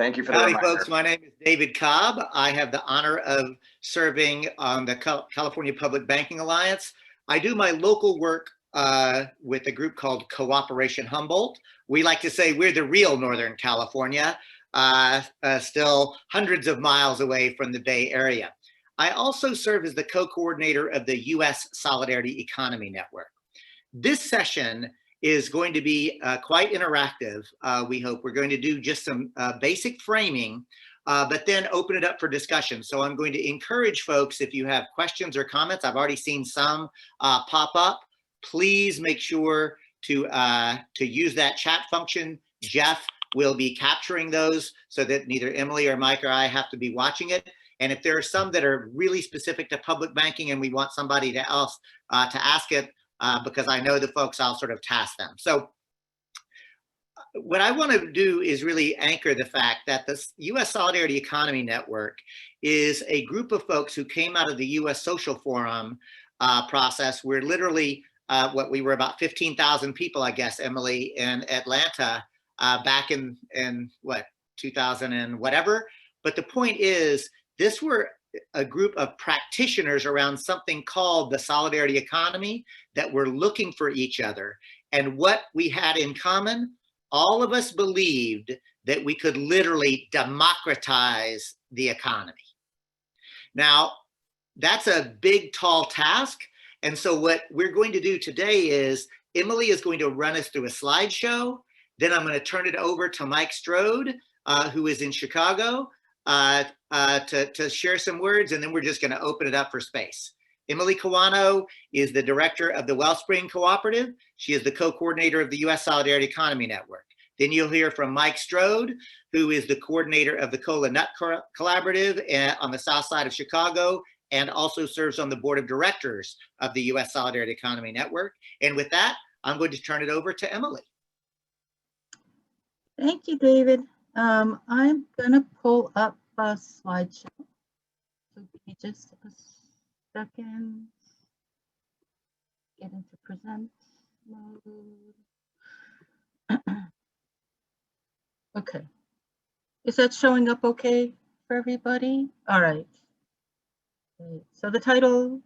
Thank you for the Howdy, reminder. folks. My name is David Cobb. I have the honor of serving on the California Public Banking Alliance. I do my local work with a group called Cooperation Humboldt. We like to say we're the real Northern California, still hundreds of miles away from the Bay Area. I also serve as the co-coordinator of the U.S. Solidarity Economy Network. This session is going to be quite interactive. We hope we're going to do just some basic framing, but then open it up for discussion. So I'm going to encourage folks, if you have questions or comments, I've already seen some pop up, please make sure to use that chat function. Jeff will be capturing those so that neither Emily or Mike or I have to be watching it. And if there are some that are really specific to public banking and we want somebody else to ask it, because I know the folks, I'll sort of task them. So what I want to do is really anchor the fact that the U.S. Solidarity Economy Network is a group of folks who came out of the U.S. Social Forum process. We're literally, we were about 15,000 people, I guess, Emily, in Atlanta back in what, 2000 and whatever. But the point is, this were a group of practitioners around something called the solidarity economy that were looking for each other. And what we had in common, all of us believed that we could literally democratize the economy. Now, that's a big, tall task. And so what we're going to do today is Emily is going to run us through a slideshow. Then I'm going to turn it over to Mike Strode, who is in Chicago, to share some words, and then we're just going to open it up for space. Emily Kawano is the director of the Wellspring Cooperative. She is the co-coordinator of the U.S. Solidarity Economy Network. Then you'll hear from Mike Strode, who is the coordinator of the Cola Nut Collaborative on the south side of Chicago, and also serves on the board of directors of the U.S. Solidarity Economy Network. And with that, I'm going to turn it over to Emily. Thank you, David. I'm going to pull up a slideshow. So give me just a second. Get into present mode. Okay. Is that showing up okay for everybody? All right. So the title,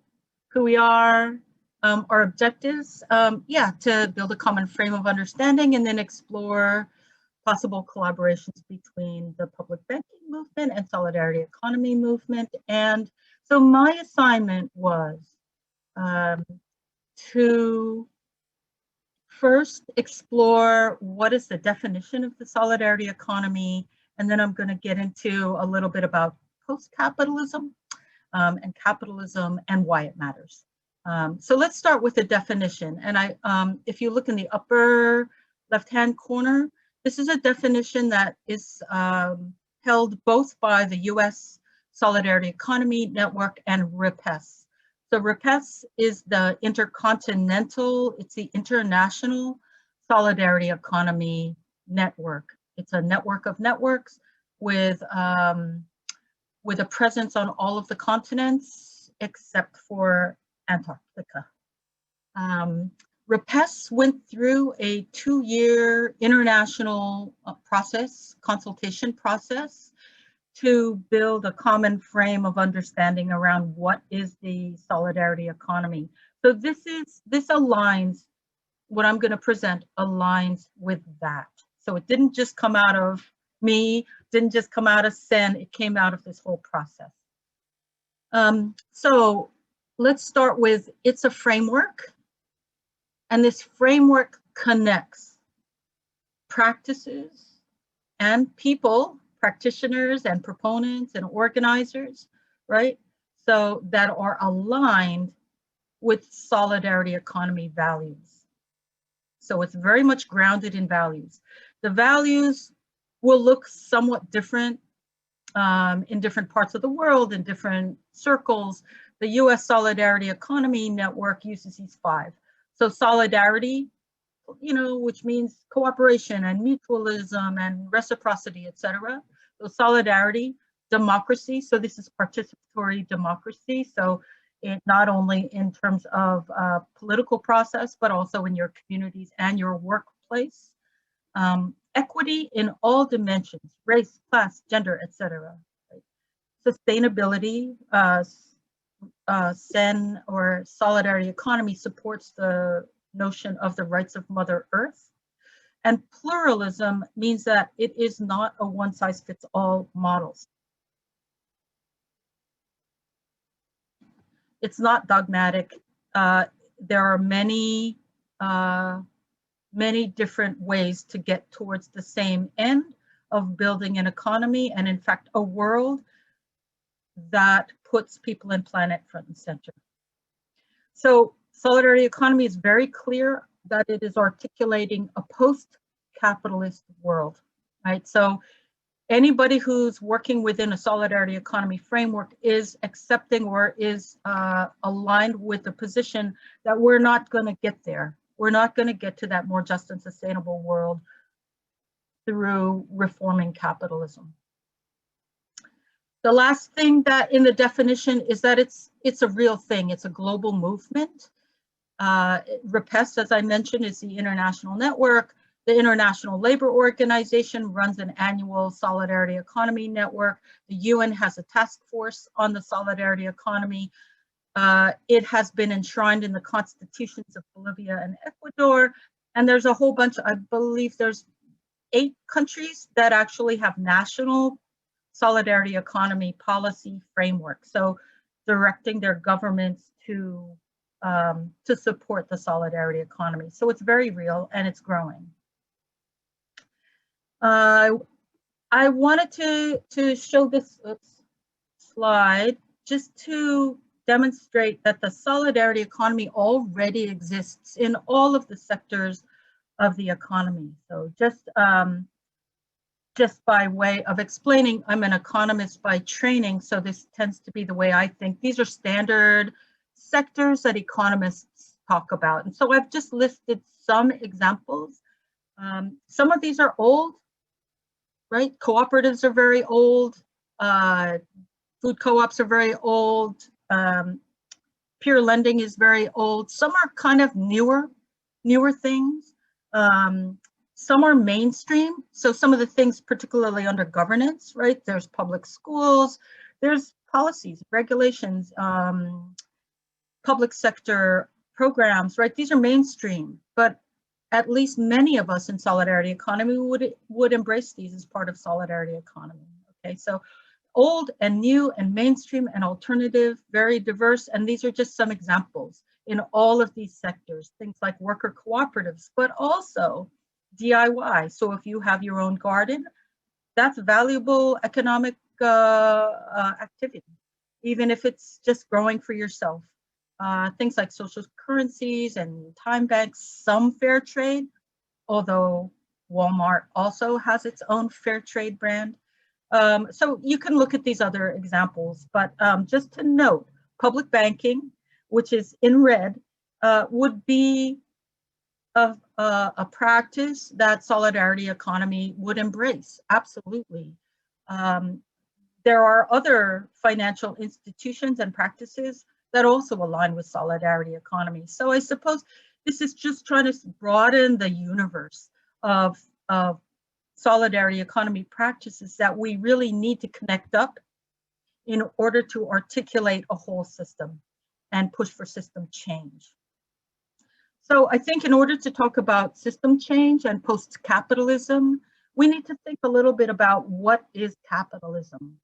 who we are, our objectives, to build a common frame of understanding and then explore possible collaborations between the public banking movement and solidarity economy movement. And so my assignment was to first explore what is the definition of the solidarity economy, and then I'm going to get into a little bit about post-capitalism and capitalism and why it matters. So let's start with the definition. And if you look in the upper left-hand corner, this is a definition that is held both by the U.S. Solidarity Economy Network and RIPES. So RIPES is the intercontinental, it's the International Solidarity Economy Network. It's a network of networks with a presence on all of the continents except for Antarctica. RIPES went through a 2-year international consultation process to build a common frame of understanding around what is the solidarity economy. So this aligns, what I'm going to present aligns with that. So it didn't just come out of me, didn't just come out of Sen, it came out of this whole process. So let's start with, it's a framework. And this framework connects practices and people, practitioners and proponents and organizers, right? So that are aligned with solidarity economy values. So it's very much grounded in values. The values will look somewhat different in different parts of the world, in different circles. The U.S. Solidarity Economy Network uses these 5. So solidarity, which means cooperation and mutualism and reciprocity, etc. So solidarity, democracy. So this is participatory democracy. So it not only in terms of political process, but also in your communities and your workplace. equity in all dimensions, race, class, gender, etc. Right? Sustainability, SEN or solidarity economy supports the notion of the rights of Mother Earth. And pluralism means that it is not a one-size-fits-all model. It's not dogmatic. There are many different ways to get towards the same end of building an economy and, in fact, a world that puts people and planet front and center. So solidarity economy is very clear that it is articulating a post-capitalist world, right? So anybody who's working within a solidarity economy framework is accepting or is aligned with the position that we're not going to get there. We're not going to get to that more just and sustainable world through reforming capitalism. The last thing that in the definition is that it's a real thing. It's a global movement. REPES, as I mentioned, is the international network. The International Labor Organization runs an annual solidarity economy network. The UN has a task force on the solidarity economy. It has been enshrined in the constitutions of Bolivia and Ecuador. And there's a whole bunch, I believe there's 8 countries that actually have national solidarity economy policy framework. So directing their governments to support the solidarity economy. So it's very real and it's growing. I wanted to show this slide just to demonstrate that the solidarity economy already exists in all of the sectors of the economy. So just by way of explaining, I'm an economist by training, so this tends to be the way I think. These are standard sectors that economists talk about. And so I've just listed some examples. Some of these are old, right? Cooperatives are very old. Food co-ops are very old. Peer lending is very old. Some are kind of newer things. Some are mainstream. So some of the things, particularly under governance, right? There's public schools, there's policies, regulations, public sector programs, right? These are mainstream, but at least many of us in solidarity economy would embrace these as part of solidarity economy. Okay, so old and new and mainstream and alternative, very diverse, and these are just some examples in all of these sectors, things like worker cooperatives, but also DIY. So if you have your own garden, that's valuable economic activity, even if it's just growing for yourself. Things like social currencies and time banks, some fair trade, although Walmart also has its own fair trade brand. So you can look at these other examples, but just to note, public banking, which is in red, would be a practice that solidarity economy would embrace, absolutely. There are other financial institutions and practices that also align with solidarity economy. So I suppose this is just trying to broaden the universe of solidarity economy practices that we really need to connect up in order to articulate a whole system and push for system change. So I think in order to talk about system change and post-capitalism, we need to think a little bit about what is capitalism.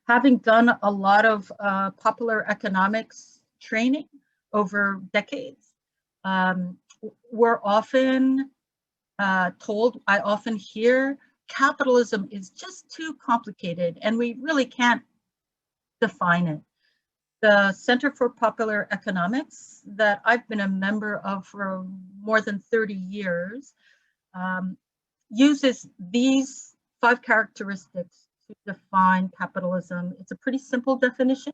Having done a lot of popular economics training over decades, we're often told, I often hear, capitalism is just too complicated and we really can't define it. The Center for Popular Economics that I've been a member of for more than 30 years uses these 5 characteristics to define capitalism. It's a pretty simple definition.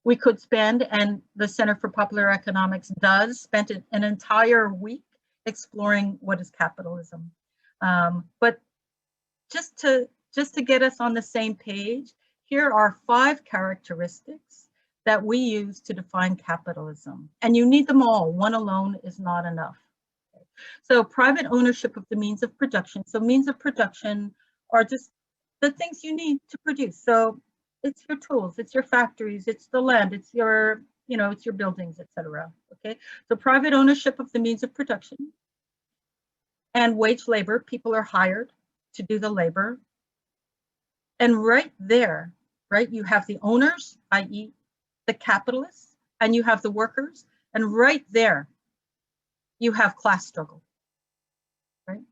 We could spend, and the Center for Popular Economics does, spent an entire week exploring what is capitalism. But just to get us on the same page, here are 5 characteristics that we use to define capitalism. And you need them all. One alone is not enough. So private ownership of the means of production. So means of production are just the things you need to produce. So it's your tools, it's your factories, it's the land, it's your, it's your buildings, etc. Okay, so private ownership of the means of production and wage labor. People are hired to do the labor. And right there, right, you have the owners, i.e. the capitalists, and you have the workers. And right there, you have class struggle, right?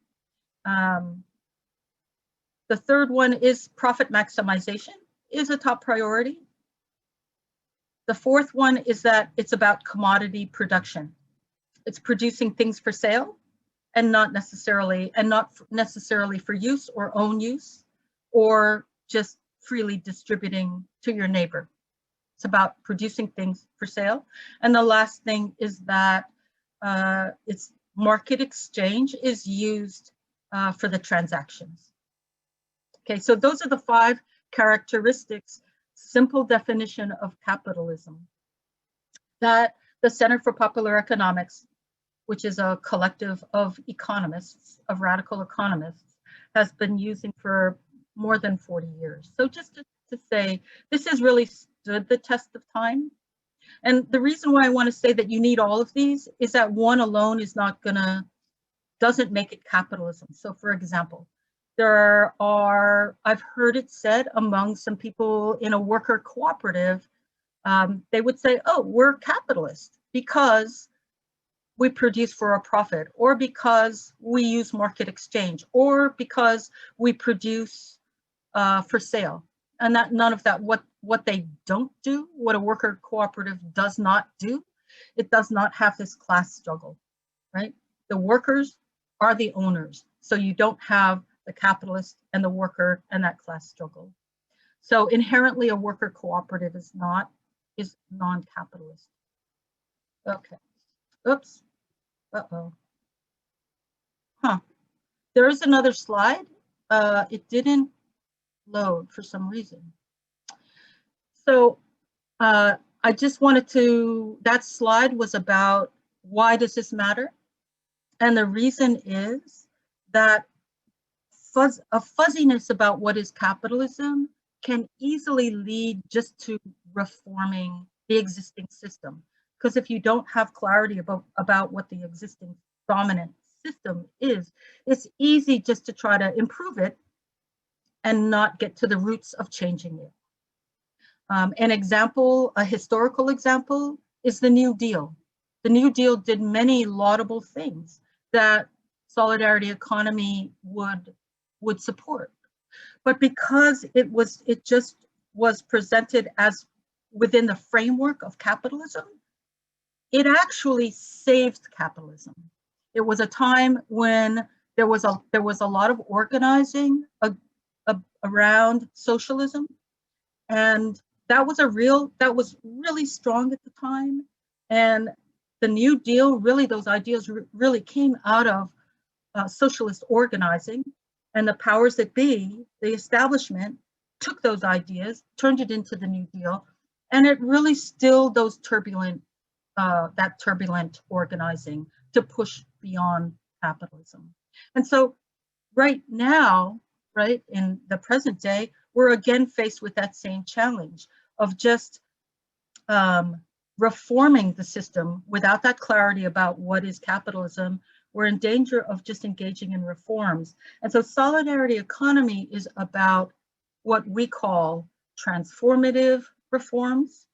The third one is profit maximization is a top priority. The fourth one is that it's about commodity production. It's producing things for sale and not necessarily for use or own use, or just freely distributing to your neighbor. It's about producing things for sale. And the last thing is that it's market exchange is used for the transactions. Okay, so those are the 5 characteristics, simple definition of capitalism that the Center for Popular Economics, which is a collective of economists, of radical economists, has been using for more than 40 years. So just to say, this has really stood the test of time. And the reason why I want to say that you need all of these is that one alone is doesn't make it capitalism. So for example, I've heard it said among some people in a worker cooperative, they would say, oh, we're capitalist because we produce for a profit, or because we use market exchange, or because we produce for sale. And that none of that, what they don't do, what a worker cooperative does not do, it does not have this class struggle, right? The workers are the owners. So you don't have the capitalist and the worker and that class struggle. So inherently a worker cooperative is non-capitalist. Okay, oops, uh-oh. There is another slide. It didn't load for some reason. So I just wanted that slide was about why does this matter? And the reason is that a fuzziness about what is capitalism can easily lead just to reforming the existing system. Because if you don't have clarity about what the existing dominant system is, it's easy just to try to improve it and not get to the roots of changing it. A historical example is the New Deal. The New Deal did many laudable things that solidarity economy would support. But because it just was presented as within the framework of capitalism, it actually saved capitalism. It was a time when there was a lot of organizing around socialism, and that was really strong at the time. And the New Deal, really, those ideas really came out of socialist organizing, and the powers that be, the establishment, took those ideas, turned it into the New Deal, and it really stilled those turbulent organizing to push beyond capitalism. And so right now, right, in the present day, we're again faced with that same challenge of just reforming the system without that clarity about what is capitalism. We're in danger of just engaging in reforms. And so solidarity economy is about what we call transformative reforms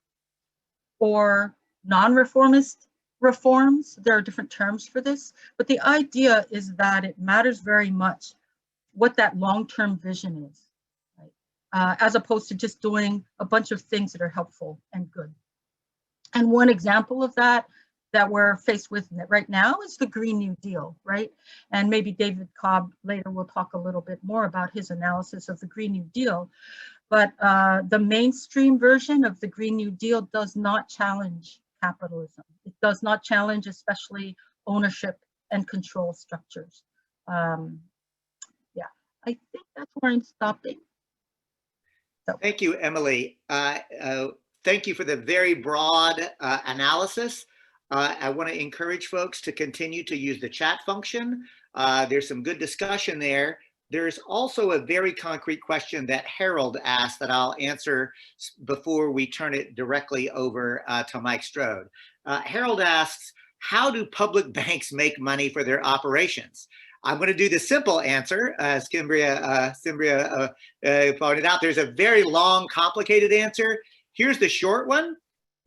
or non-reformist reforms. There are different terms for this, but the idea is that it matters very much what that long-term vision is, right? As opposed to just doing a bunch of things that are helpful and good. And one example of that we're faced with right now is the Green New Deal, right? And maybe David Cobb later will talk a little bit more about his analysis of the Green New Deal. But the mainstream version of the Green New Deal does not challenge capitalism. It does not challenge especially ownership and control structures. Yeah, I think that's where I'm stopping. So. Thank you, Emily. Thank you for the very broad analysis. I want to encourage folks to continue to use the chat function. There's some good discussion there. There's also a very concrete question that Harold asked that I'll answer before we turn it directly over to Mike Strode. Harold asks, how do public banks make money for their operations? I'm going to do the simple answer, as Sylvia pointed out. There's a very long, complicated answer. Here's the short one.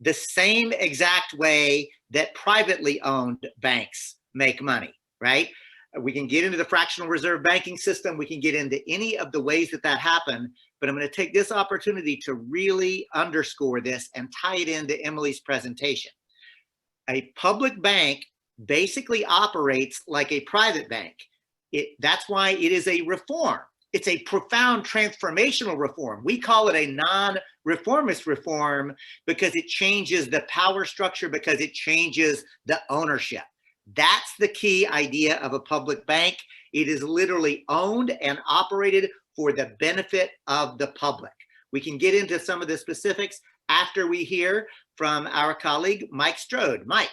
The same exact way that privately owned banks make money, right? We can get into the fractional reserve banking system. We can get into any of the ways that that happen, but I'm going to take this opportunity to really underscore this and tie it into Emily's presentation. A public bank basically operates like a private bank. That's why it is a reform. It's a profound transformational reform. We call it a non-reformist reform because it changes the power structure, because it changes the ownership. That's the key idea of a public bank. It is literally owned and operated for the benefit of the public. We can get into some of the specifics after we hear from our colleague, Mike Strode. Mike.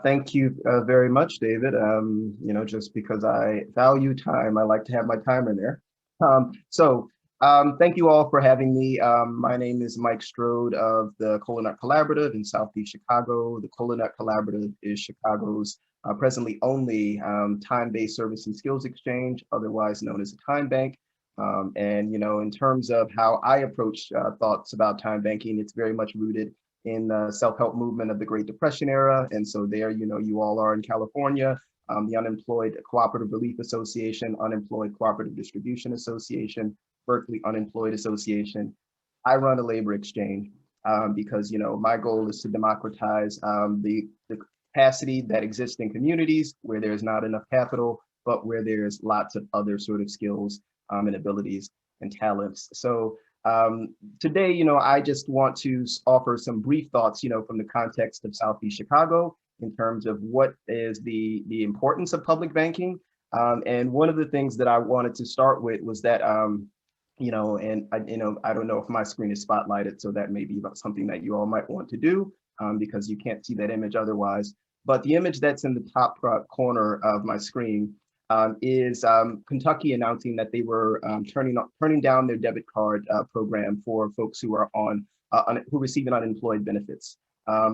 Thank you very much, David. Just because I value time, I like to have my timer there. Thank you all for having me. My name is Mike Strode of the Cola Nut Collaborative in Southeast Chicago. The Cola Nut Collaborative is Chicago's presently only time-based service and skills exchange, otherwise known as a time bank. In terms of how I approach thoughts about time banking, it's very much rooted in the self-help movement of the Great Depression era. And so there, you all are in California, the Unemployed Cooperative Relief Association, Unemployed Cooperative Distribution Association, Berkeley Unemployed Association. I run a labor exchange because, my goal is to democratize the capacity that exists in communities where there's not enough capital, but where there's lots of other sort of skills and abilities and talents. So today, I just want to offer some brief thoughts, from the context of Southeast Chicago in terms of what is the importance of public banking. And one of the things that I wanted to start with was that, I don't know if my screen is spotlighted, so that may be something that you all might want to do because you can't see that image otherwise. But the image that's in the top corner of my screen is Kentucky announcing that they were turning down their debit card program for folks who are who receive unemployed benefits.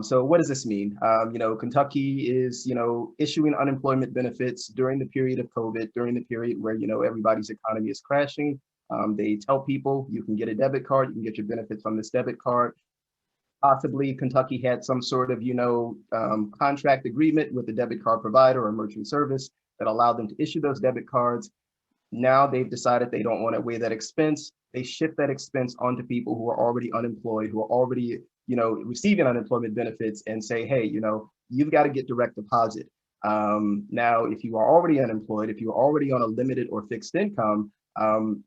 So what does this mean? Kentucky is, issuing unemployment benefits during the period of COVID, during the period where, everybody's economy is crashing. They tell people you can get a debit card, you can get your benefits on this debit card. Possibly Kentucky had some sort of, contract agreement with the debit card provider or merchant service that allowed them to issue those debit cards. Now they've decided they don't want to weigh that expense. They shift that expense onto people who are already unemployed, who are already, receiving unemployment benefits and say, hey, you've got to get direct deposit. Now, if you are already unemployed, if you're already on a limited or fixed income,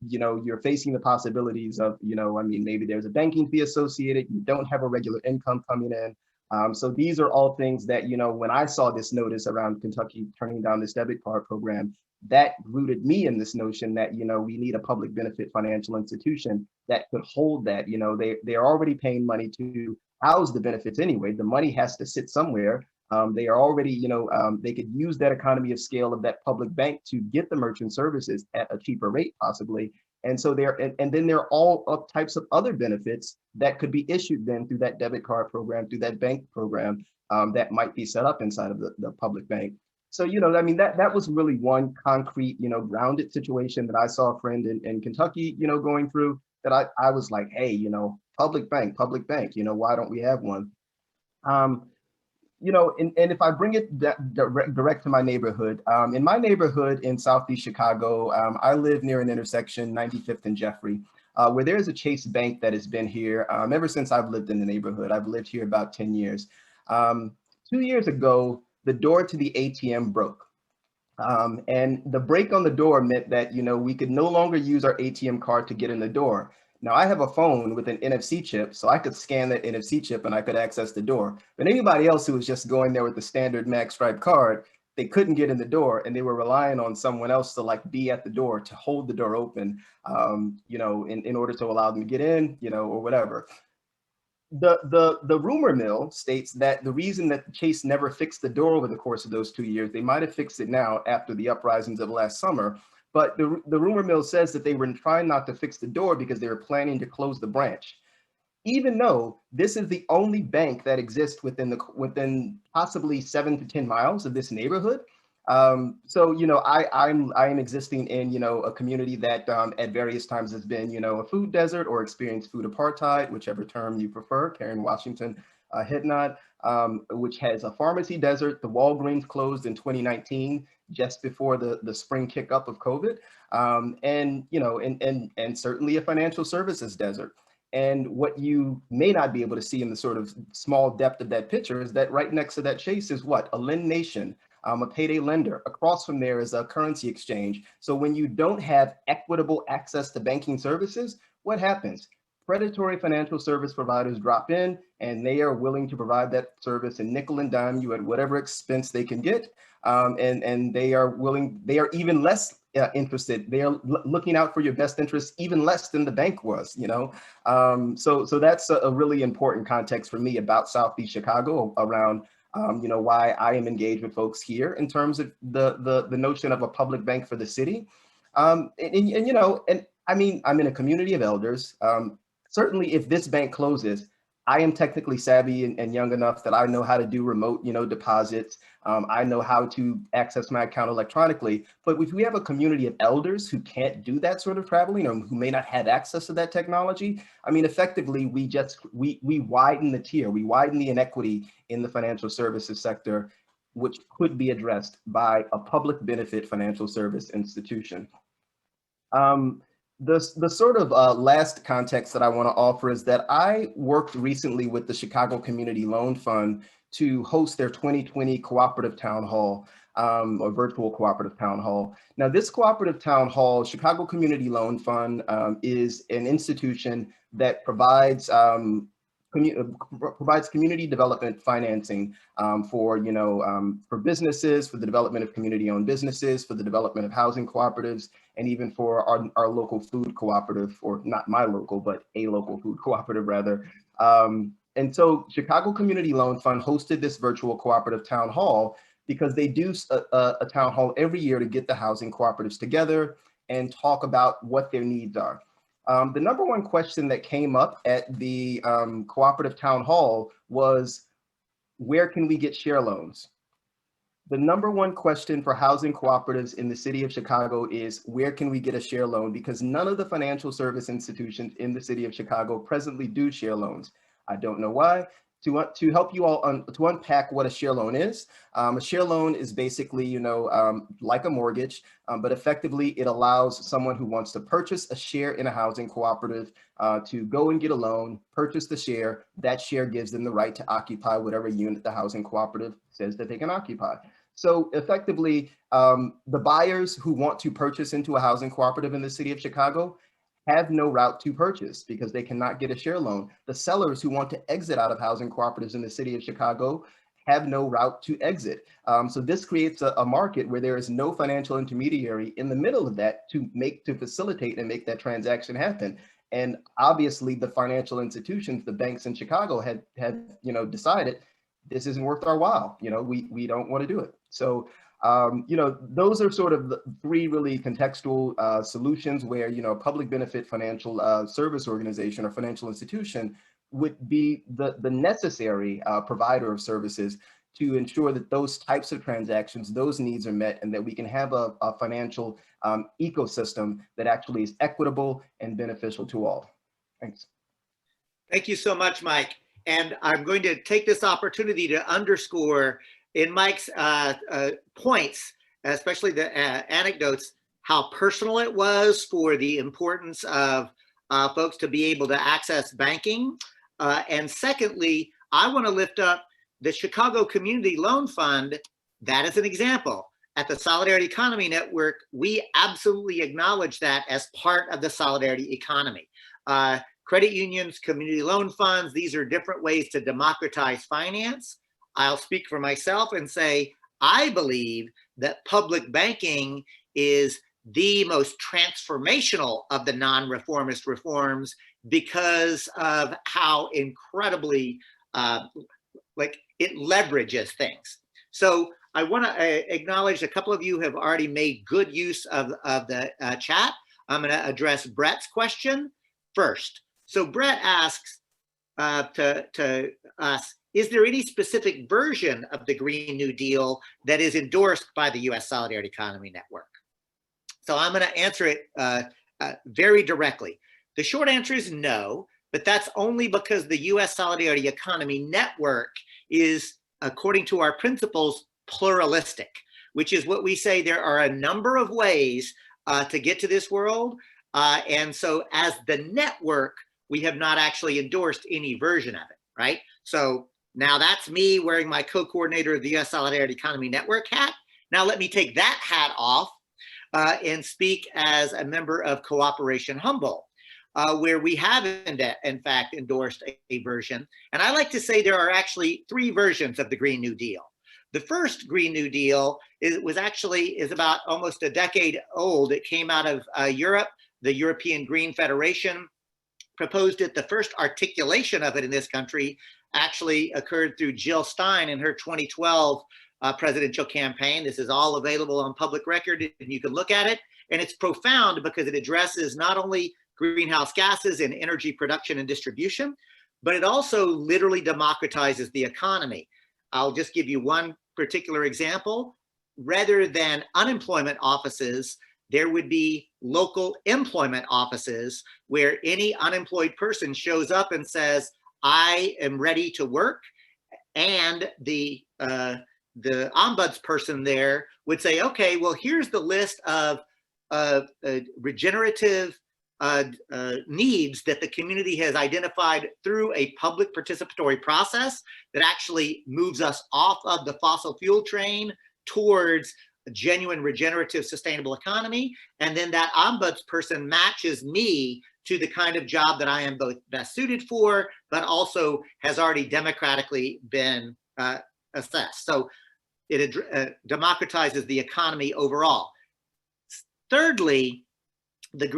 you're facing the possibilities of, maybe there's a banking fee associated, you don't have a regular income coming in. So these are all things that, when I saw this notice around Kentucky turning down this debit card program, that rooted me in this notion that, we need a public benefit financial institution that could hold that. They're already paying money to house the benefits anyway. The money has to sit somewhere. They are already, they could use that economy of scale of that public bank to get the merchant services at a cheaper rate, possibly. And so and then there are all types of other benefits that could be issued then through that debit card program, through that bank program that might be set up inside of the public bank. So, that was really one concrete, grounded situation that I saw a friend in Kentucky, going through that I was like, hey, public bank, why don't we have one? And if I bring it direct to my neighborhood, in my neighborhood in Southeast Chicago, I live near an intersection, 95th and Jeffrey, where there's a Chase Bank that has been here ever since I've lived in the neighborhood. I've lived here about 10 years. 2 years ago, the door to the ATM broke. And the break on the door meant that, we could no longer use our ATM card to get in the door. Now I have a phone with an NFC chip, so I could scan that NFC chip and I could access the door. But anybody else who was just going there with the standard magstripe card, they couldn't get in the door and they were relying on someone else to be at the door to hold the door open, in order to allow them to get in, or whatever. the rumor mill states that the reason that Chase never fixed the door over the course of those 2 years, they might have fixed it now after the uprisings of last summer, but the rumor mill says that they were trying not to fix the door because they were planning to close the branch, even though this is the only bank that exists within possibly 7 to 10 miles of this neighborhood. So, I'm existing in, a community that at various times has been, a food desert or experienced food apartheid, whichever term you prefer. Karen Washington hit nod, which has a pharmacy desert. The Walgreens closed in 2019, just before the spring kickup of COVID, and certainly a financial services desert. And what you may not be able to see in the sort of small depth of that picture is that right next to that Chase is what? A Lend Nation, a payday lender. Across from there is a currency exchange. So when you don't have equitable access to banking services, what happens? Predatory financial service providers drop in and they are willing to provide that service and nickel and dime you at whatever expense they can get. And they are even less interested. They are looking out for your best interests even less than the bank was, So that's a really important context for me about Southeast Chicago around why I am engaged with folks here in terms of the notion of a public bank for the city. And I mean, I'm in a community of elders. Certainly if this bank closes, I am technically savvy and young enough that I know how to do remote, deposits. I know how to access my account electronically. But if we have a community of elders who can't do that sort of traveling or who may not have access to that technology, I mean, effectively, we widen the tier, we widen the inequity in the financial services sector, which could be addressed by a public benefit financial service institution. The sort of last context that I want to offer is that I worked recently with the Chicago Community Loan Fund to host their 2020 cooperative town hall, or virtual cooperative town hall. Now, this cooperative town hall, Chicago Community Loan Fund, is an institution that provides community development financing for businesses, for the development of community-owned businesses, for the development of housing cooperatives, and even for our local food cooperative, or not my local, but a local food cooperative rather. And so Chicago Community Loan Fund hosted this virtual cooperative town hall because they do a town hall every year to get the housing cooperatives together and talk about what their needs are. The number one question that came up at the cooperative town hall was, where can we get share loans? The number one question for housing cooperatives in the city of Chicago is, where can we get a share loan? Because none of the financial service institutions in the city of Chicago presently do share loans. I don't know why. To help you all to unpack what a share loan is, a share loan is basically, like a mortgage, but effectively it allows someone who wants to purchase a share in a housing cooperative to go and get a loan, purchase the share. That share gives them the right to occupy whatever unit the housing cooperative says that they can occupy. So effectively, the buyers who want to purchase into a housing cooperative in the city of Chicago have no route to purchase because they cannot get a share loan. The sellers who want to exit out of housing cooperatives in the city of Chicago have no route to exit. So this creates a market where there is no financial intermediary in the middle of that to facilitate and make that transaction happen. And obviously the financial institutions, the banks in Chicago had decided this isn't worth our while. We don't want to do it. So those are sort of the three really contextual solutions where, a public benefit financial service organization or financial institution would be the necessary provider of services to ensure that those types of transactions, those needs are met, and that we can have a financial ecosystem that actually is equitable and beneficial to all. Thanks. Thank you so much, Mike. And I'm going to take this opportunity to underscore in Mike's points, especially the anecdotes, how personal it was for the importance of folks to be able to access banking. And secondly, I want to lift up the Chicago Community Loan Fund. That is an example. At the Solidarity Economy Network, we absolutely acknowledge that as part of the solidarity economy. Credit unions, community loan funds, these are different ways to democratize finance. I'll speak for myself and say, I believe that public banking is the most transformational of the non-reformist reforms, because of how incredibly like it leverages things. So I want to acknowledge a couple of you have already made good use of the chat. I'm going to address Brett's question first. So Brett asks to us, is there any specific version of the Green New Deal that is endorsed by the U.S. Solidarity Economy Network? So I'm going to answer it very directly. The short answer is no, but that's only because the U.S. Solidarity Economy Network is, according to our principles, pluralistic, which is what we say there are a number of ways to get to this world. And so as the network, we have not actually endorsed any version of it, right? So now that's me wearing my co-coordinator of the U.S. Solidarity Economy Network hat. Now let me take that hat off and speak as a member of Cooperation Humboldt, where we have in fact endorsed a version. And I like to say there are actually 3 versions of the Green New Deal. The first Green New Deal is about almost a decade old. It came out of Europe. The European Green Federation proposed it. The first articulation of it in this country actually occurred through Jill Stein in her 2012 presidential campaign. This is all available on public record, and you can look at it. And it's profound because it addresses not only greenhouse gases and energy production and distribution, but it also literally democratizes the economy. I'll just give you one particular example. Rather than unemployment offices, there would be local employment offices where any unemployed person shows up and says, I am ready to work. And the ombudsperson there would say, okay, well, here's the list of regenerative needs that the community has identified through a public participatory process that actually moves us off of the fossil fuel train towards a genuine regenerative sustainable economy. And then that ombudsperson matches me to the kind of job that I am both best suited for, but also has already democratically been assessed. So it democratizes the economy overall. Thirdly, the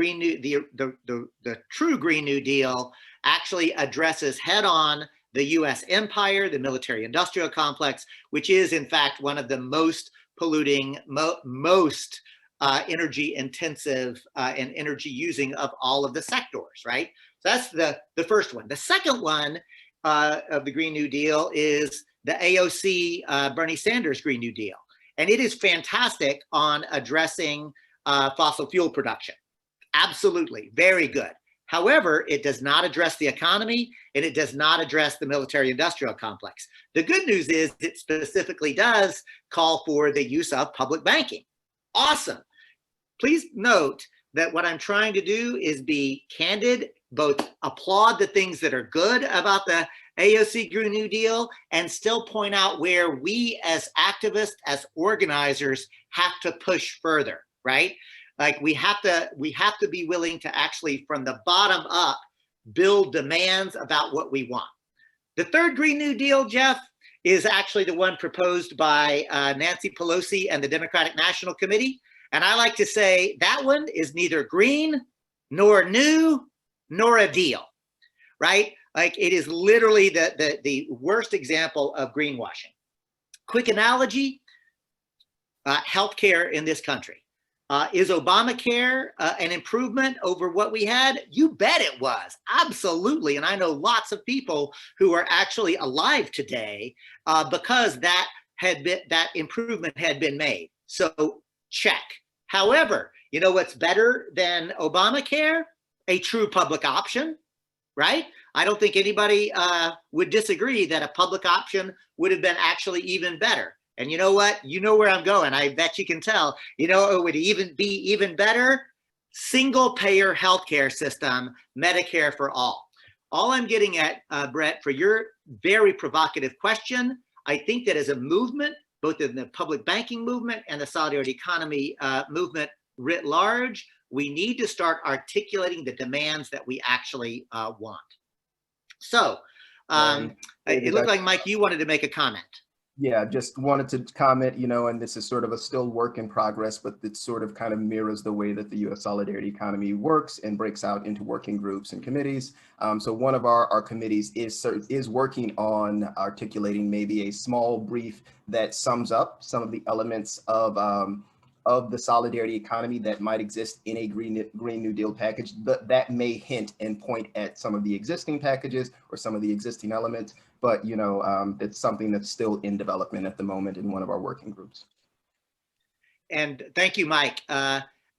true Green New Deal actually addresses head-on the U.S. empire, the military-industrial complex, which is in fact one of the most polluting, most energy-intensive and energy-using of all of the sectors, right? So that's the first one. The second one of the Green New Deal is the AOC Bernie Sanders Green New Deal, and it is fantastic on addressing fossil fuel production. Absolutely, very good. However, it does not address the economy, and it does not address the military-industrial complex. The good news is it specifically does call for the use of public banking. Awesome. Please note that what I'm trying to do is be candid, both applaud the things that are good about the AOC Green New Deal, and still point out where we as activists, as organizers, have to push further, right? Like we have to be willing to actually, from the bottom up, build demands about what we want. The third Green New Deal, Jeff, is actually the one proposed by Nancy Pelosi and the Democratic National Committee. And I like to say that one is neither green, nor new, nor a deal, right? Like it is literally the worst example of greenwashing. Quick analogy, healthcare in this country. Is Obamacare an improvement over what we had? You bet it was, absolutely. And I know lots of people who are actually alive today because that improvement had been made. So check. However, you know what's better than Obamacare? A true public option, right? I don't think anybody would disagree that a public option would have been actually even better. And you know what? You know where I'm going. I bet you can tell. You know, it would even be even better. Single payer healthcare system, Medicare for all. All I'm getting at, Brett, for your very provocative question, I think that as a movement, both in the public banking movement and the solidarity economy movement writ large, we need to start articulating the demands that we actually want. So it looked like, Mike, you wanted to make a comment. Yeah, just wanted to comment, and this is sort of a still work in progress, but it sort of kind of mirrors the way that the U.S. Solidarity Economy works and breaks out into working groups and committees. So one of our committees is working on articulating maybe a small brief that sums up some of the elements of the solidarity economy that might exist in a Green New Deal package, that may hint and point at some of the existing packages or some of the existing elements. But it's something that's still in development at the moment in one of our working groups. And thank you, Mike.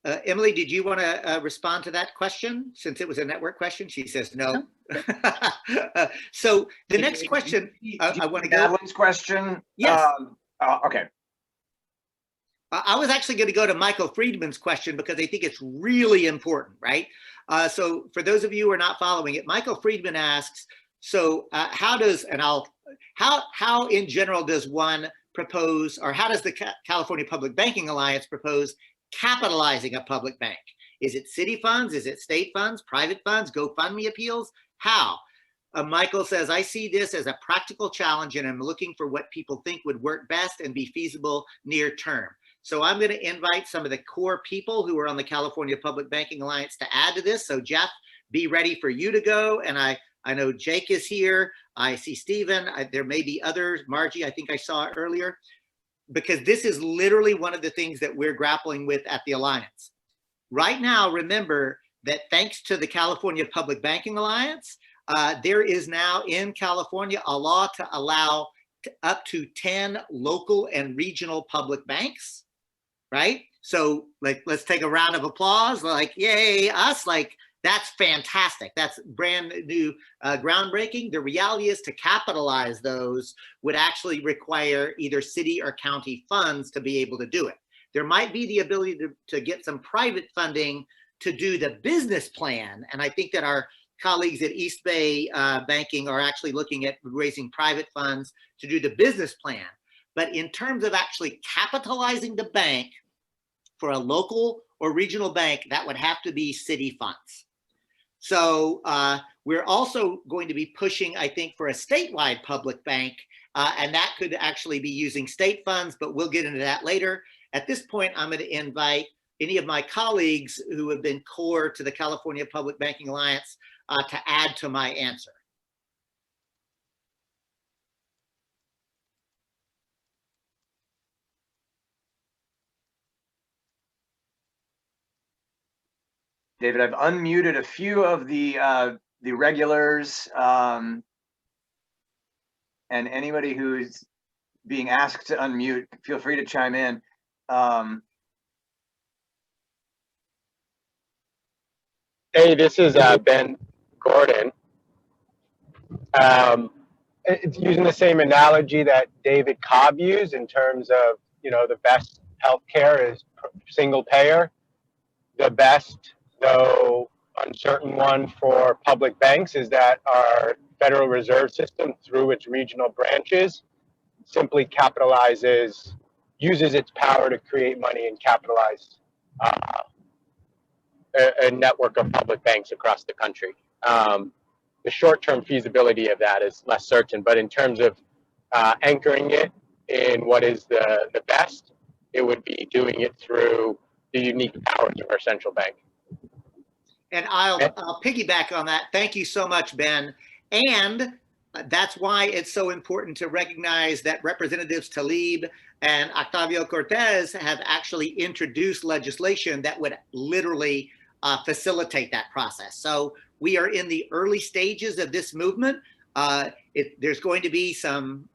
Emily, did you want to respond to that question since it was a network question? She says no. So the next question, I want to go. Madeline's question. Yes. Okay. I was actually going to go to Michael Friedman's question because I think it's really important, right? So for those of you who are not following it, Michael Friedman asks, so how in general does one propose, or how does the California Public Banking Alliance propose capitalizing a public bank? Is it city funds? Is it state funds, private funds, GoFundMe appeals? How? Michael says, I see this as a practical challenge and I'm looking for what people think would work best and be feasible near term. So I'm going to invite some of the core people who are on the California Public Banking Alliance to add to this. So Jeff, be ready for you to go. And I know Jake is here. I see Stephen. There may be others. Margie, I think I saw earlier. Because this is literally one of the things that we're grappling with at the Alliance. Right now, remember that thanks to the California Public Banking Alliance, there is now in California a law to allow up to 10 local and regional public banks, right? So like, let's take a round of applause, like, yay, us, like, that's fantastic. That's brand new, groundbreaking. The reality is to capitalize those would actually require either city or county funds to be able to do it. There might be the ability to get some private funding to do the business plan. And I think that our colleagues at East Bay Banking are actually looking at raising private funds to do the business plan. But in terms of actually capitalizing the bank for a local or regional bank, that would have to be city funds. So we're also going to be pushing, I think, for a statewide public bank, and that could actually be using state funds, but we'll get into that later. At this point, I'm going to invite any of my colleagues who have been core to the California Public Banking Alliance to add to my answer. David, I've unmuted a few of the regulars, and anybody who's being asked to unmute, feel free to chime in. Hey, this is Ben Gordon. It's using the same analogy that David Cobb used in terms of, the best healthcare is single payer. The best, though uncertain one for public banks is that our Federal Reserve System, through its regional branches, simply uses its power to create money and capitalize a network of public banks across the country. The short-term feasibility of that is less certain, but in terms of anchoring it in what is the best, it would be doing it through the unique powers of our central bank. And I'll piggyback on that. Thank you so much, Ben. And that's why it's so important to recognize that Representatives Tlaib and Octavio Cortez have actually introduced legislation that would literally facilitate that process. So we are in the early stages of this movement. There's going to be some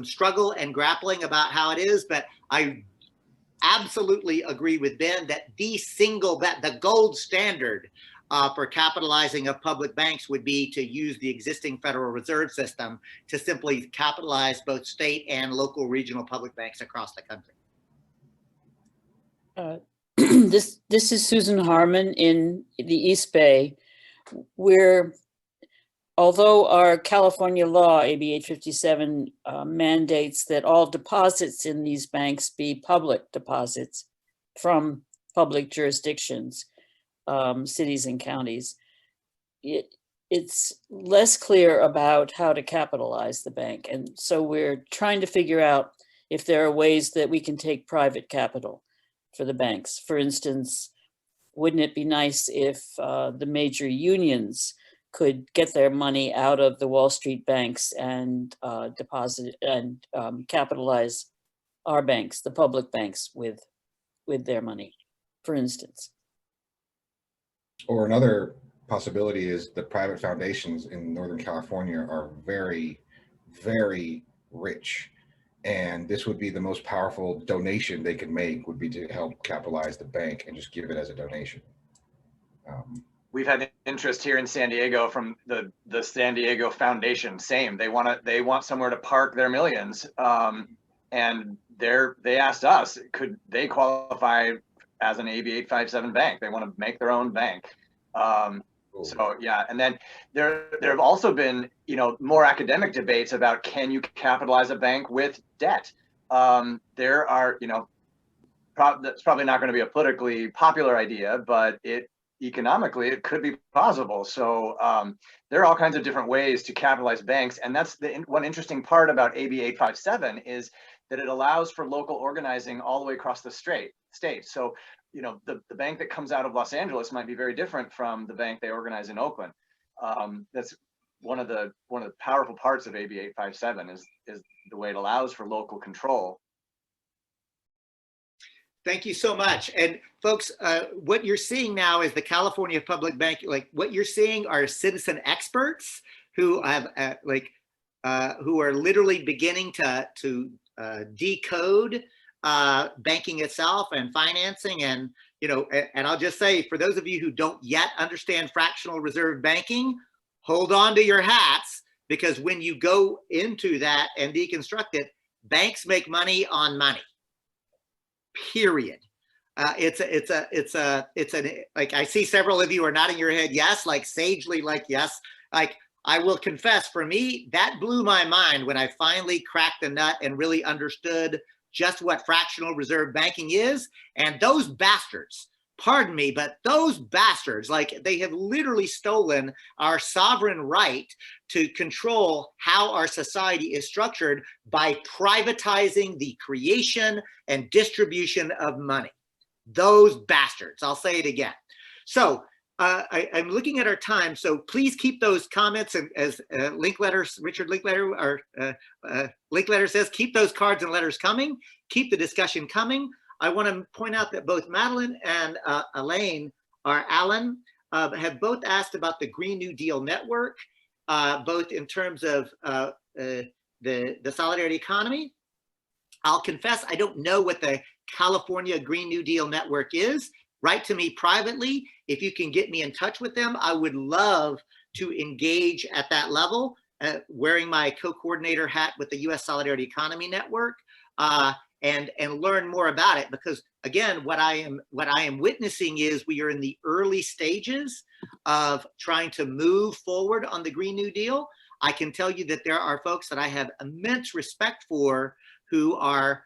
struggle and grappling about how it is, but I absolutely agree with Ben that the gold standard for capitalizing of public banks would be to use the existing Federal Reserve System to simply capitalize both state and local regional public banks across the country. This is Susan Harmon in the East Bay, where although our California law, AB 857, mandates that all deposits in these banks be public deposits from public jurisdictions, cities and counties, it's less clear about how to capitalize the bank. And so we're trying to figure out if there are ways that we can take private capital for the banks. For instance, wouldn't it be nice if the major unions could get their money out of the Wall Street banks and deposit and capitalize our banks, the public banks, with their money, for instance? Or another possibility is the private foundations in Northern California are very, very rich. And this would be the most powerful donation they could make, would be to help capitalize the bank and just give it as a donation. We've had interest here in San Diego from the San Diego Foundation. Same, they want somewhere to park their millions, and they asked us, could they qualify as an AB 857 bank? They want to make their own bank. So yeah, and then there have also been, more academic debates about, can you capitalize a bank with debt? There are, that's probably not going to be a politically popular idea, but economically it could be possible. So there are all kinds of different ways to capitalize banks, and that's the one interesting part about AB 857 is that it allows for local organizing all the way across the state. So the bank that comes out of Los Angeles might be very different from the bank they organize in Oakland. That's one of the powerful parts of AB 857 is the way it allows for local control. Thank you so much. And folks, what you're seeing now is the California Public Bank. Like, what you're seeing are citizen experts who have who are literally beginning to decode banking itself and financing. And and I'll just say, for those of you who don't yet understand fractional reserve banking, hold on to your hats, because when you go into that and deconstruct it, banks make money on money. Period. It's like, I see several of you are nodding your head yes, like sagely, like yes. Like, I will confess, for me, that blew my mind when I finally cracked the nut and really understood just what fractional reserve banking is. And those bastards, pardon me, but those bastards, like, they have literally stolen our sovereign right to control how our society is structured by privatizing the creation and distribution of money. Those bastards, I'll say it again. So I'm looking at our time, so please keep those comments, and as Richard Linkletter says, keep those cards and letters coming, keep the discussion coming. I want to point out that both Madeline and Alan have both asked about the Green New Deal Network, both in terms of the solidarity economy. I'll confess, I don't know what the California Green New Deal Network is. Write to me privately. If you can get me in touch with them, I would love to engage at that level, wearing my co-coordinator hat with the U.S. Solidarity Economy Network, and learn more about it. Because again, what I am witnessing is we are in the early stages of trying to move forward on the Green New Deal. I can tell you that there are folks that I have immense respect for who are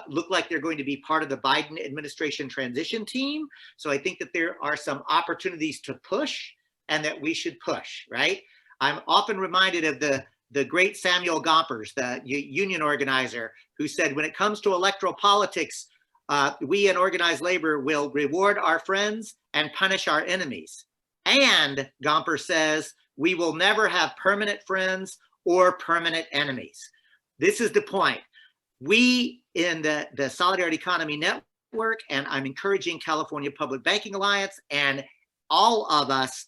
look like they're going to be part of the Biden administration transition team. So I think that there are some opportunities to push, and that we should push, right? I'm often reminded of the great Samuel Gompers, the union organizer, who said, when it comes to electoral politics, we in organized labor will reward our friends and punish our enemies. And Gomper says, we will never have permanent friends or permanent enemies. This is the point. We in the Solidarity Economy Network, and I'm encouraging California Public Banking Alliance, and all of us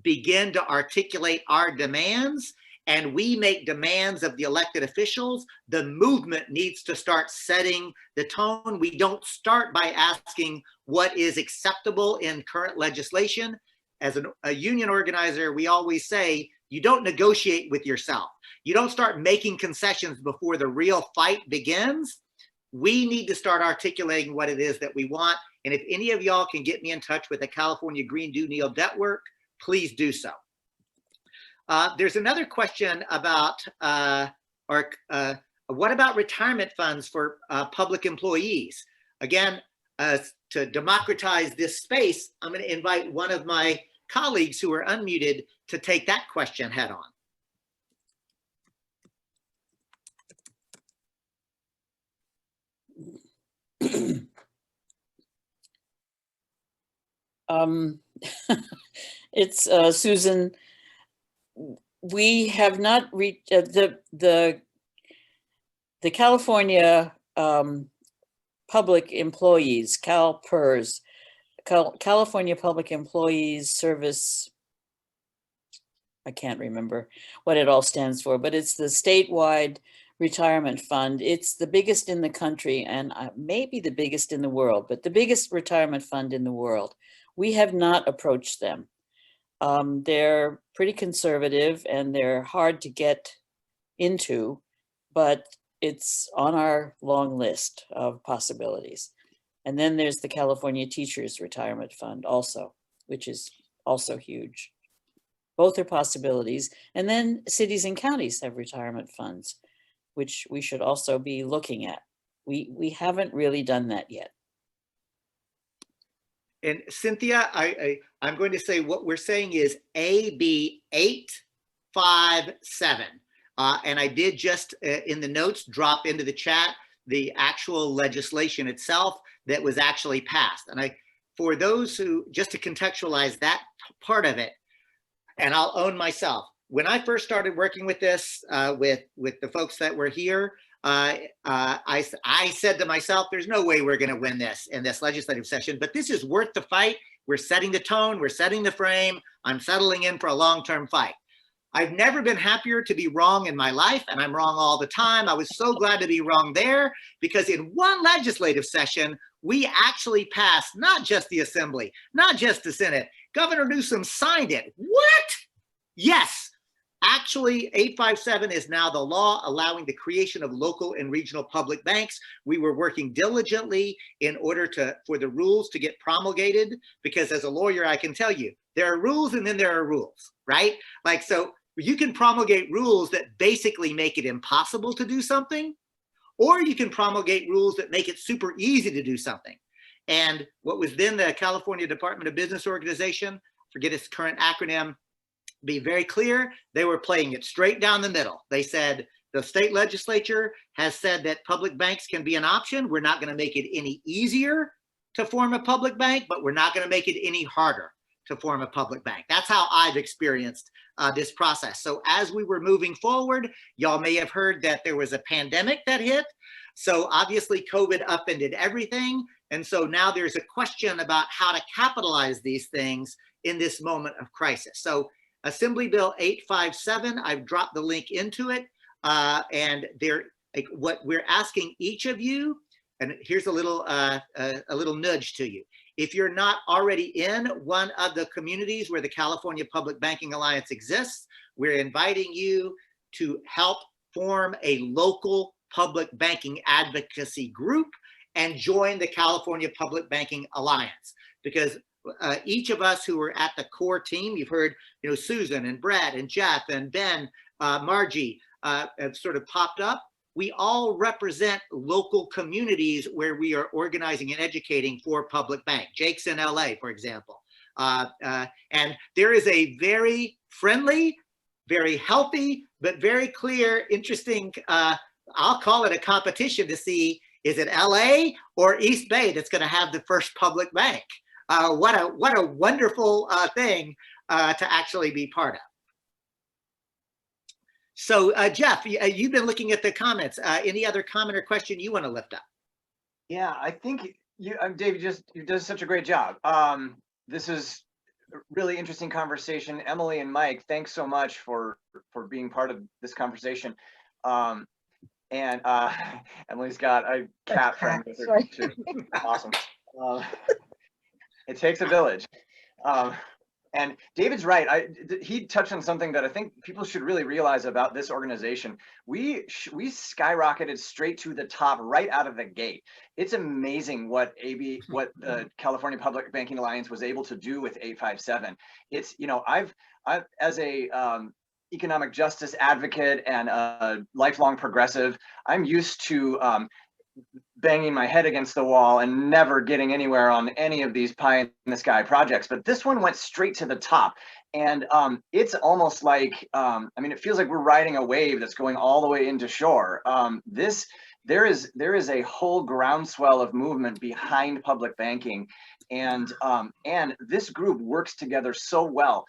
begin to articulate our demands, and we make demands of the elected officials. The movement needs to start setting the tone. We don't start by asking what is acceptable in current legislation. As a union organizer, we always say, you don't negotiate with yourself. You don't start making concessions before the real fight begins. We need to start articulating what it is that we want. And if any of y'all can get me in touch with the California Green New Deal Network, please do so. There's another question about, what about retirement funds for public employees? Again, to democratize this space, I'm going to invite one of my colleagues who are unmuted to take that question head on. It's Susan. We have not reached the California public employees, CalPERS, California Public Employees Service. I can't remember what it all stands for, but it's the statewide retirement fund. It's the biggest in the country and maybe the biggest in the world, but the biggest retirement fund in the world. We have not approached them. They're pretty conservative and they're hard to get into, but it's on our long list of possibilities. And then there's the California Teachers Retirement Fund also, which is also huge. Both are possibilities. And then cities and counties have retirement funds, which we should also be looking at. We haven't really done that yet. And Cynthia, I'm going to say what we're saying is AB 857. And I did just in the notes drop into the chat the actual legislation itself that was actually passed. And for those who, just to contextualize that part of it, and I'll own myself, when I first started working with this, with the folks that were here, I said to myself, there's no way we're going to win this in this legislative session, but this is worth the fight. We're setting the tone, we're setting the frame. I'm settling in for a long-term fight. I've never been happier to be wrong in my life, and I'm wrong all the time. I was so glad to be wrong there, because in one legislative session, we actually passed not just the Assembly, not just the Senate. Governor Newsom signed it. What? Yes. Actually, 857 is now the law allowing the creation of local and regional public banks. We were working diligently in order for the rules to get promulgated, because as a lawyer, I can tell you, there are rules and then there are rules, right? Like, so you can promulgate rules that basically make it impossible to do something, or you can promulgate rules that make it super easy to do something. And what was then the California Department of Business Organization, forget its current acronym, be very clear, they were playing it straight down the middle. They said, the state legislature has said that public banks can be an option. We're not going to make it any easier to form a public bank, but we're not going to make it any harder to form a public bank. That's how I've experienced this process. So as we were moving forward, y'all may have heard that there was a pandemic that hit. So obviously COVID upended everything. And so now there's a question about how to capitalize these things in this moment of crisis. So Assembly Bill 857, I've dropped the link into it. And what we're asking each of you, and here's a little nudge to you. If you're not already in one of the communities where the California Public Banking Alliance exists, we're inviting you to help form a local public banking advocacy group and join the California Public Banking Alliance. Because each of us who are at the core team, you've heard, Susan and Brett and Jeff and Ben, Margie have sort of popped up. We all represent local communities where we are organizing and educating for public bank. Jake's in LA, for example. And there is a very friendly, very healthy, but very clear, interesting, I'll call it a competition to see, is it LA or East Bay that's going to have the first public bank? What a wonderful thing to actually be part of. So Jeff, you've been looking at the comments. Any other comment or question you want to lift up? Yeah, I think David, you did such a great job. This is a really interesting conversation. Emily and Mike, thanks so much for being part of this conversation. And Emily's got a cat friend with her too. Awesome. It takes a village. And David's right. He touched on something that I think people should really realize about this organization. We skyrocketed straight to the top right out of the gate. It's amazing what the California Public Banking Alliance was able to do with 857. It's, I've as a economic justice advocate and a lifelong progressive, I'm used to banging my head against the wall and never getting anywhere on any of these pie in the sky projects. But this one went straight to the top. And it's almost like, I mean, it feels like we're riding a wave that's going all the way into shore. There is a whole groundswell of movement behind public banking. And this group works together so well.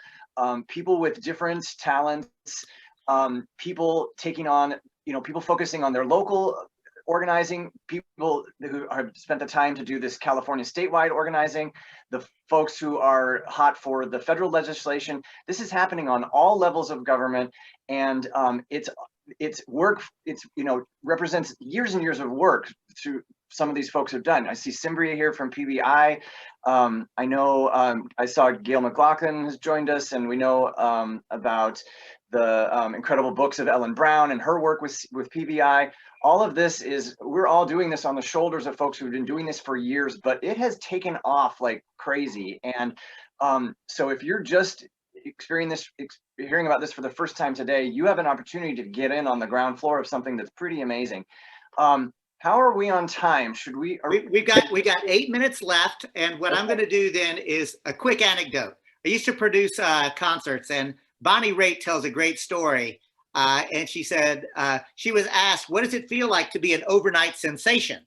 People with different talents, people taking on, people focusing on their local organizing, people who have spent the time to do this California statewide organizing, the folks who are hot for the federal legislation. This is happening on all levels of government, and it's work. It's represents years and years of work through some of these folks have done. I see Sylvia here from PBI. I know I saw Gail McLaughlin has joined us, and we know about the incredible books of Ellen Brown and her work with PBI. All of this we're all doing this on the shoulders of folks who've been doing this for years, but it has taken off like crazy. And so if you're just hearing about this for the first time today, you have an opportunity to get in on the ground floor of something that's pretty amazing. How are we on time? Should we? We got 8 minutes left, and what I'm going to do then is a quick anecdote. I used to produce concerts, and Bonnie Raitt tells a great story. And she said, she was asked, what does it feel like to be an overnight sensation?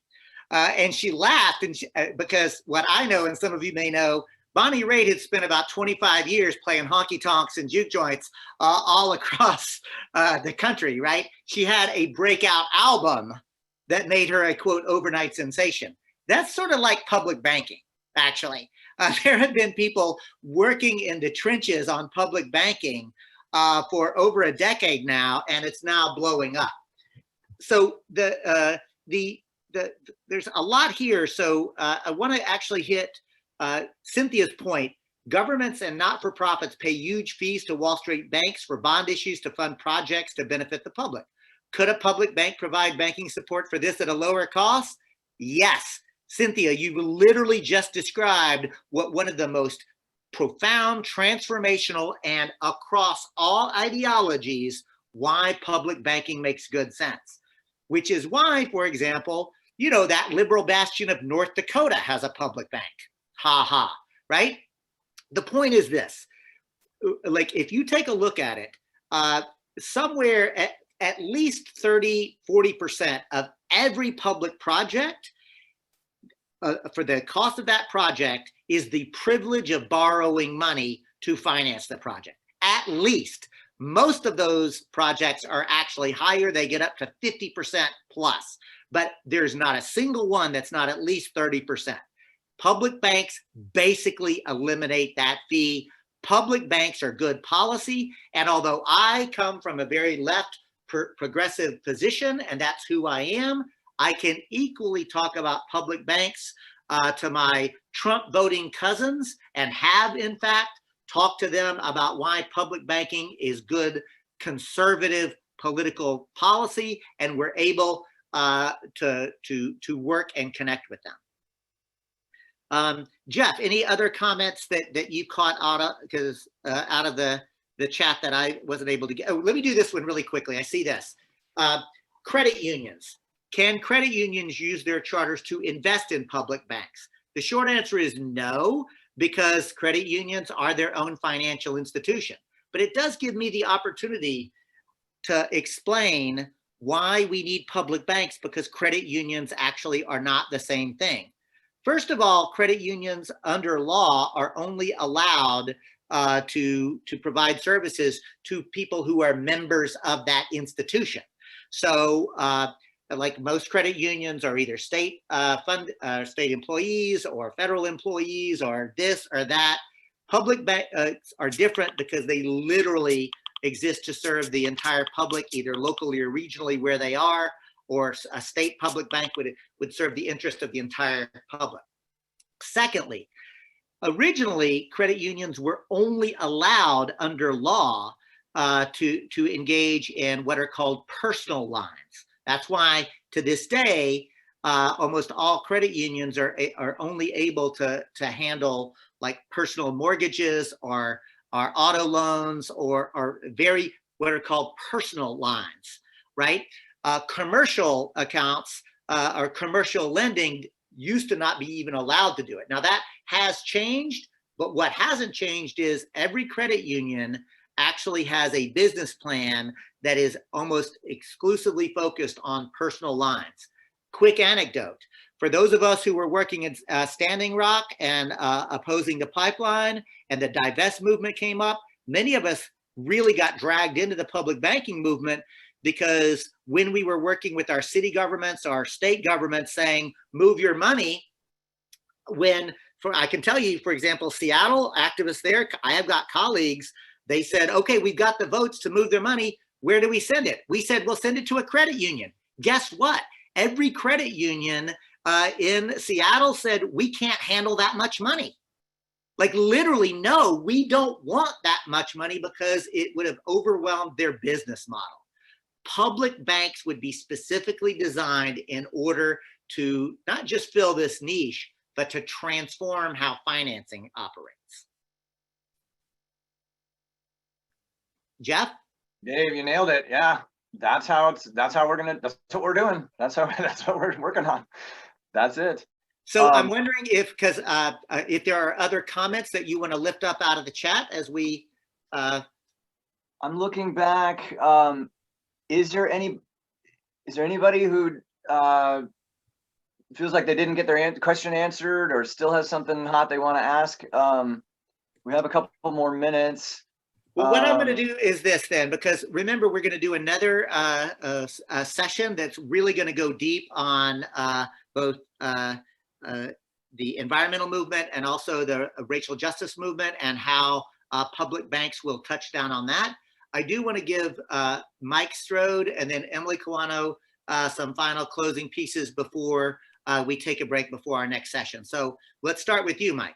And she laughed, and because what I know, and some of you may know, Bonnie Raitt had spent about 25 years playing honky tonks and juke joints all across the country, right? She had a breakout album that made her a, quote, overnight sensation. That's sort of like public banking, actually. There have been people working in the trenches on public banking for over a decade now, and it's now blowing up. So there's a lot here. So I want to actually hit Cynthia's point. Governments and not-for-profits pay huge fees to Wall Street banks for bond issues to fund projects to benefit the public. Could a public bank provide banking support for this at a lower cost? Yes. Cynthia, you literally just described what one of the most profound, transformational, and across all ideologies, why public banking makes good sense. Which is why, for example, that liberal bastion of North Dakota has a public bank. Ha ha, right? The point is this, like if you take a look at it, somewhere at least 30–40% of every public project, for the cost of that project, is the privilege of borrowing money to finance the project. At least. Most of those projects are actually higher. They get up to 50% plus, but there's not a single one that's not at least 30%. Public banks basically eliminate that fee. Public banks are good policy. And although I come from a very left progressive position, and that's who I am, I can equally talk about public banks to my Trump voting cousins, and have in fact talked to them about why public banking is good conservative political policy, and we're able to work and connect with them. Jeff, any other comments that you caught out of the chat that I wasn't able to get? Oh, let me do this one really quickly. I see this. Credit unions. Can credit unions use their charters to invest in public banks? The short answer is no, because credit unions are their own financial institution. But it does give me the opportunity to explain why we need public banks, because credit unions actually are not the same thing. First of all, credit unions under law are only allowed to provide services to people who are members of that institution. So like most credit unions are either state state employees or federal employees or this or that. Public banks are different because they literally exist to serve the entire public, either locally or regionally where they are, or a state public bank would serve the interest of the entire public. Secondly, originally credit unions were only allowed under law to engage in what are called personal lines. That's why to this day, almost all credit unions are only able to handle like personal mortgages or auto loans or very what are called personal lines, right? Commercial accounts or commercial lending used to not be even allowed to do it. Now that has changed, but what hasn't changed is every credit union actually has a business plan that is almost exclusively focused on personal lines. Quick anecdote. For those of us who were working in Standing Rock and opposing the pipeline and the divest movement came up, many of us really got dragged into the public banking movement because when we were working with our city governments, our state governments saying, move your money, I can tell you, for example, Seattle, activists there, I have got colleagues, they said, okay, we've got the votes to move their money. Where do we send it? We said, we'll send it to a credit union. Guess what? Every credit union in Seattle said, we can't handle that much money. Like literally, no, we don't want that much money because it would have overwhelmed their business model. Public banks would be specifically designed in order to not just fill this niche, but to transform how financing operates. Jeff? Dave, you nailed it. Yeah, that's what we're doing. That's what we're working on. That's it. So I'm wondering if there are other comments that you want to lift up out of the chat as we. I'm looking back. Is there anybody who feels like they didn't get their question answered or still has something hot they want to ask? We have a couple more minutes. Well, what I'm going to do is this then, because remember, we're going to do another session that's really going to go deep on both the environmental movement and also the racial justice movement and how public banks will touch down on that. I do want to give Mike Strode and then Emily Kawano some final closing pieces before we take a break before our next session. So let's start with you, Mike.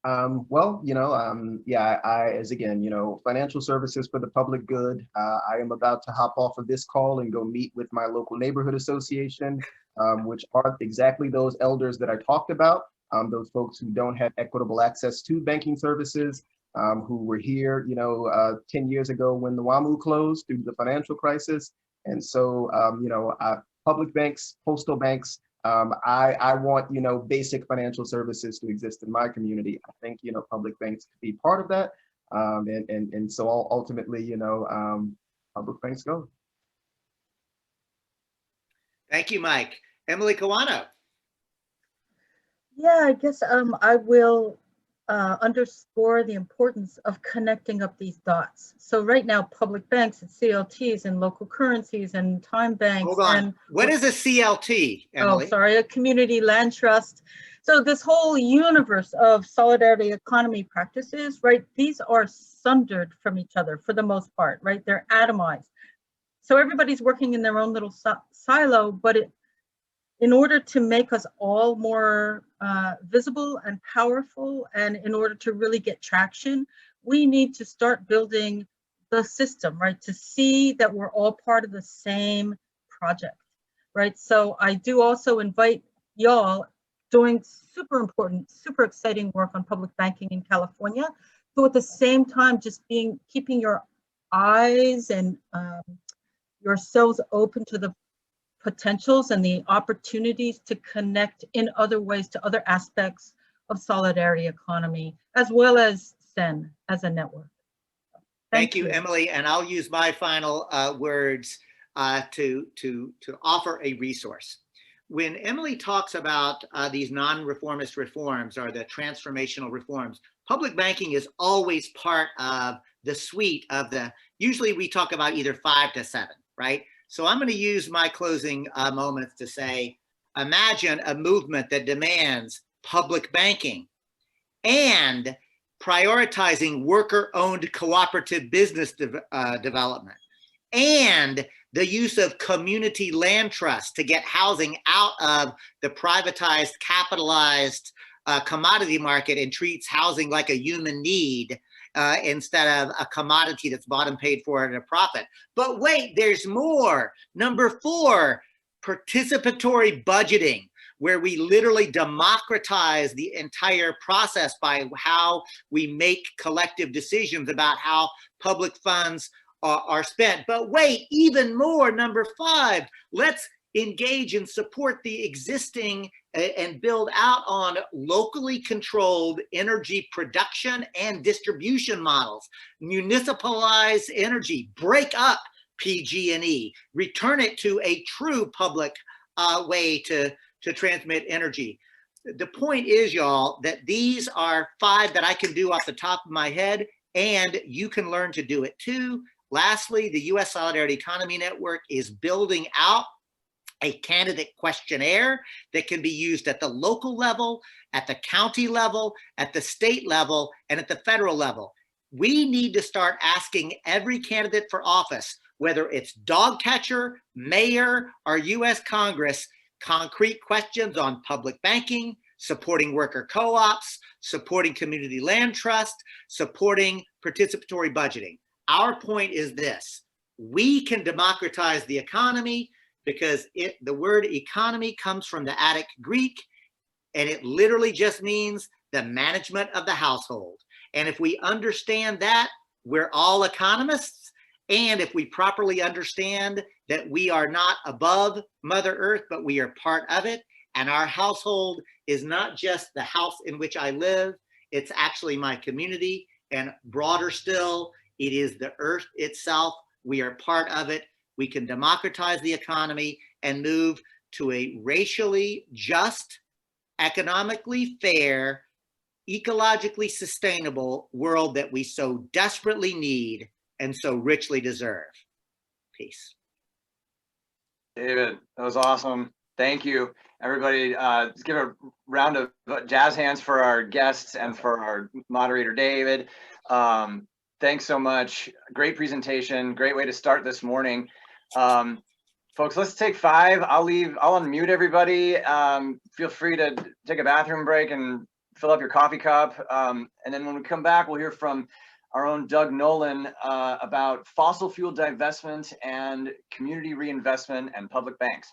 Well, as again, financial services for the public good. I am about to hop off of this call and go meet with my local neighborhood association, which are exactly those elders that I talked about, those folks who don't have equitable access to banking services, who were here, 10 years ago when the WAMU closed due to the financial crisis. And so, public banks, postal banks, I want, basic financial services to exist in my community. I think, public banks could be part of that. And so ultimately, public banks go. Thank you, Mike. Emily Kawano. Yeah, I guess I will underscore the importance of connecting up these dots. So right now, public banks and CLTs and local currencies and time banks. Hold on. And what is a CLT, Emily? Oh, sorry, a community land trust. So this whole universe of solidarity economy practices, right? These are sundered from each other for the most part, right? They're atomized. So everybody's working in their own little silo, but in order to make us all more visible and powerful, and in order to really get traction, we need to start building the system, right? To see that we're all part of the same project, right? So I do also invite y'all doing super important, super exciting work on public banking in California, who at the same time just keeping your eyes and yourselves open to the potentials and the opportunities to connect in other ways to other aspects of solidarity economy, as well as SEN as a network. Thank you, Emily. And I'll use my final words to offer a resource. When Emily talks about these non-reformist reforms or the transformational reforms, public banking is always part of the suite of usually we talk about either 5 to 7, right? So I'm going to use my closing moments to say, imagine a movement that demands public banking and prioritizing worker-owned cooperative business development and the use of community land trusts to get housing out of the privatized, capitalized commodity market and treats housing like a human need instead of a commodity that's bought and paid for at a profit. But wait, there's more. Number 4, participatory budgeting, where we literally democratize the entire process by how we make collective decisions about how public funds are spent. But wait, even more, number 5, let's engage and support the existing and build out on locally controlled energy production and distribution models. Municipalize energy, break up PG&E, return it to a true public way to transmit energy. The point is, y'all, that these are 5 that I can do off the top of my head, and you can learn to do it too. Lastly, the U.S. Solidarity Economy Network is building out a candidate questionnaire that can be used at the local level, at the county level, at the state level, and at the federal level. We need to start asking every candidate for office, whether it's dog catcher, mayor, or U.S. Congress, concrete questions on public banking, supporting worker co-ops, supporting community land trust, supporting participatory budgeting. Our point is this: we can democratize the economy because the word economy comes from the Attic Greek, and it literally just means the management of the household. And if we understand that, we're all economists. And if we properly understand that we are not above Mother Earth, but we are part of it, and our household is not just the house in which I live, it's actually my community, and broader still, it is the earth itself. We are part of it. We can democratize the economy and move to a racially just, economically fair, ecologically sustainable world that we so desperately need and so richly deserve. Peace. David, that was awesome. Thank you, everybody. Let's give a round of jazz hands for our guests and for our moderator, David. Thanks so much. Great presentation. Great way to start this morning. Folks, let's take 5. I'll unmute everybody. Feel free to take a bathroom break and fill up your coffee cup. And then when we come back, we'll hear from our own Doug Nolan about fossil fuel divestment and community reinvestment and public banks.